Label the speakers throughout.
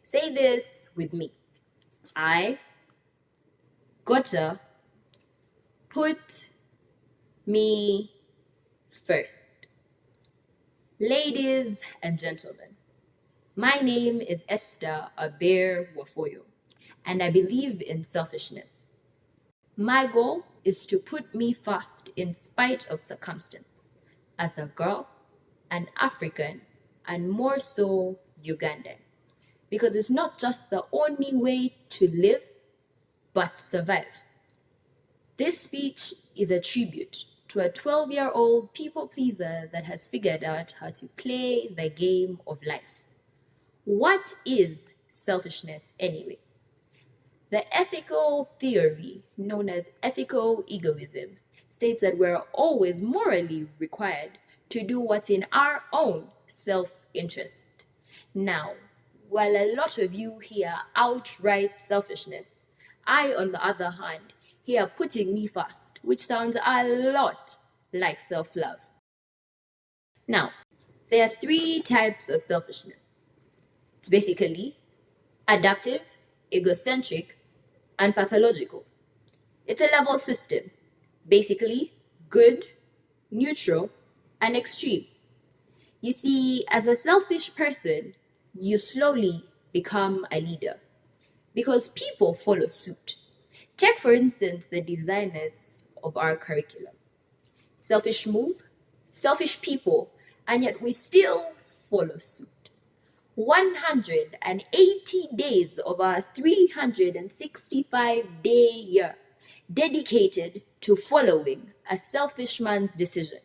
Speaker 1: Say this with me. I gotta put me first. Ladies and gentlemen, my name is Esther Wafayo, and I believe in selfishness. My goal is to put me first in spite of circumstance, as a girl, an African, and more so Ugandan. Because it's not just the only way to live, but survive. This speech is a tribute to a 12-year-old people pleaser that has figured out how to play the game of life. What is selfishness anyway? The ethical theory known as ethical egoism states that we're always morally required to do what's in our own self-interest. Now, while a lot of you hear outright selfishness, I, on the other hand, hear putting me first, which sounds a lot like self-love. Now, there are 3 types of selfishness. It's basically adaptive, egocentric, and pathological. It's a level system, basically good, neutral, and extreme. You see, as a selfish person, you slowly become a leader because people follow suit. Take, for instance, the designers of our curriculum. Selfish move, selfish people, and yet we still follow suit. 180 days of our 365-day year dedicated to following a selfish man's decision.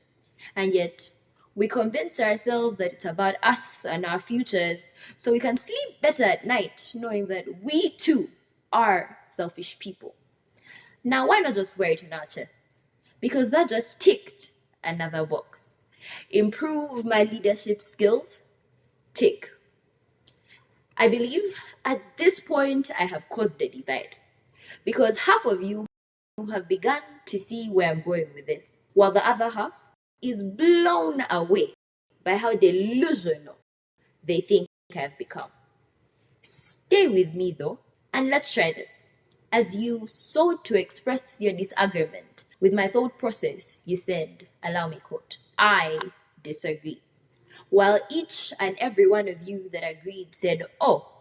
Speaker 1: And yet, we convince ourselves that it's about us and our futures so we can sleep better at night knowing that we too are selfish people. Now, why not just wear it on our chests? Because that just ticked another box. Improve my leadership skills? Tick. I believe at this point I have caused a divide because half of you have begun to see where I'm going with this, while the other half is blown away by how delusional they think I've become. Stay with me though, and let's try this. As you sought to express your disagreement with my thought process, you said, allow me quote, I disagree. While each and every one of you that agreed said, oh,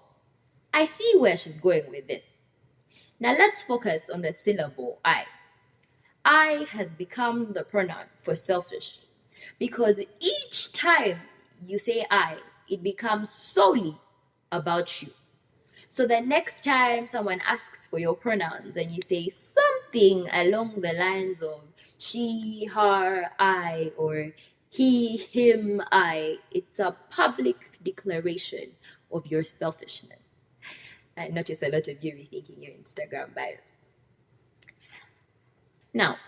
Speaker 1: I see where she's going with this. Now let's focus on the syllable I. I has become the pronoun for selfish because each time you say I, it becomes solely about you. So the next time someone asks for your pronouns and you say something along the lines of she, her, I, or he, him, I, it's a public declaration of your selfishness. I notice a lot of you rethinking your Instagram bios. Now,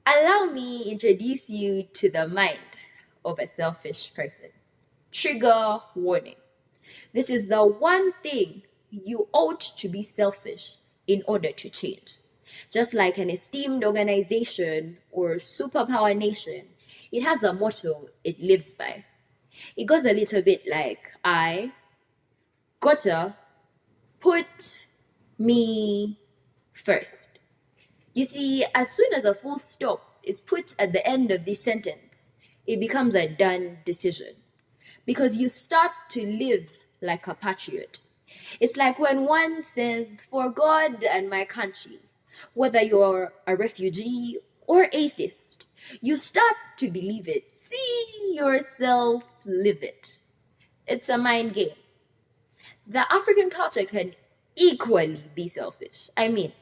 Speaker 1: allow me introduce you to the mind of a selfish person. Trigger warning. This is the one thing you ought to be selfish in order to change. Just like an esteemed organization or superpower nation, it has a motto it lives by. It goes a little bit like, I gotta put me first. You see, as soon as a full stop is put at the end of this sentence, it becomes a done decision because you start to live like a patriot. It's like when one says, for God and my country, whether you're a refugee or atheist, you start to believe it. See yourself live it. It's a mind game. The African culture can equally be selfish. I mean,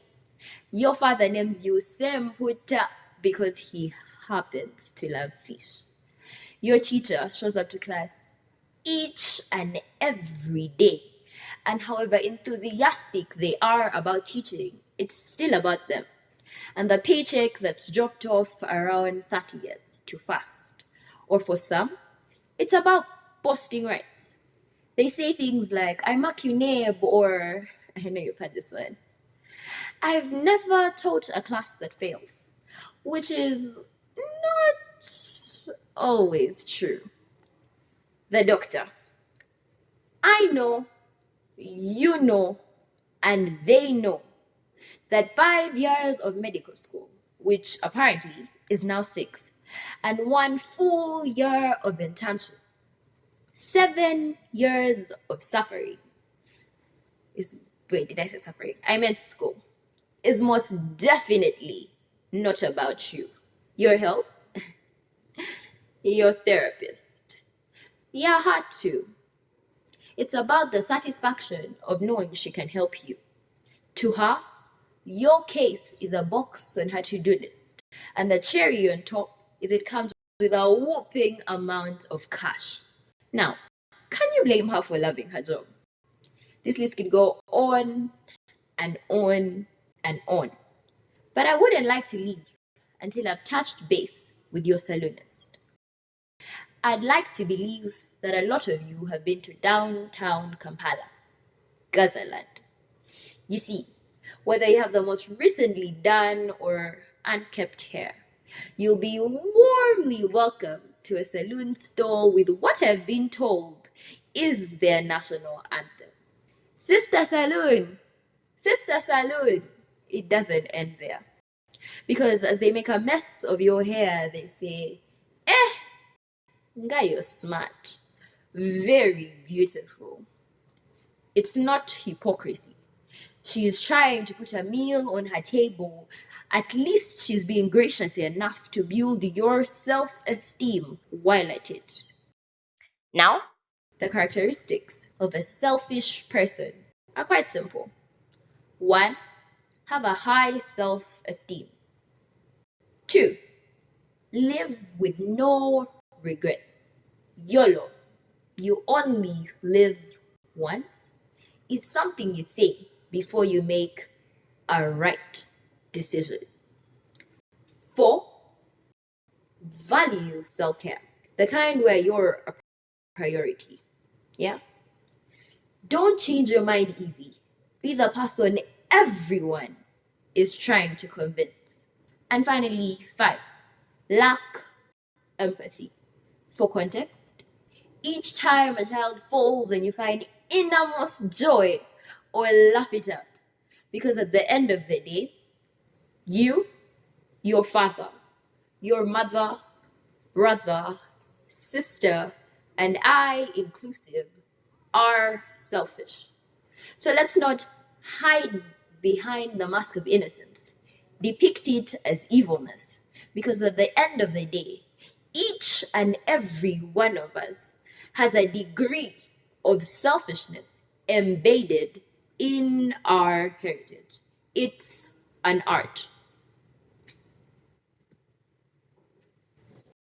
Speaker 1: your father names you Semputa because he happens to love fish. Your teacher shows up to class each and every day. And however enthusiastic they are about teaching, it's still about them. And the paycheck that's dropped off around 30th to fast. Or for some, it's about posting rights. They say things like, I mark you neb, or I know you've had this one. I've never taught a class that fails, which is not always true. The doctor. I know you know, and they know that 5 years of medical school, which apparently is now 6, and 1 full year of internship, 7 years of suffering is, wait, did I say suffering? I meant school, is most definitely not about you, your health, your therapist, your heart too. It's about the satisfaction of knowing she can help you. To her, your case is a box on her to-do list, and the cherry on top is it comes with a whopping amount of cash. Now, can you blame her for loving her job? This list could go on and on and on. But I wouldn't like to leave until I've touched base with your saloonist. I'd like to believe that a lot of you have been to downtown Kampala, Gazaland. You see, whether you have the most recently done or unkept hair, you'll be warmly welcome to a saloon store with what I've been told is their national anthem. Sister Saloon! Sister Saloon! It doesn't end there. Because as they make a mess of your hair, they say, nga you're smart, very beautiful. It's not hypocrisy. She is trying to put a meal on her table. At least she's being gracious enough to build your self-esteem while at it. Now, the characteristics of a selfish person are quite simple. 1, have a high self-esteem. 2, live with no regrets. YOLO, you only live once, is something you say before you make a right decision. 4, value self-care, the kind where you're a priority. Yeah? Don't change your mind easy. Be the person everyone is trying to convince. And finally, 5, lack empathy. For context, each time a child falls and you find innermost joy or laugh it out. Because at the end of the day, you, your father, your mother, brother, sister, and I inclusive, are selfish. So let's not hide behind the mask of innocence, depict it as evilness, because at the end of the day, each and every one of us has a degree of selfishness embedded in our heritage. It's an art.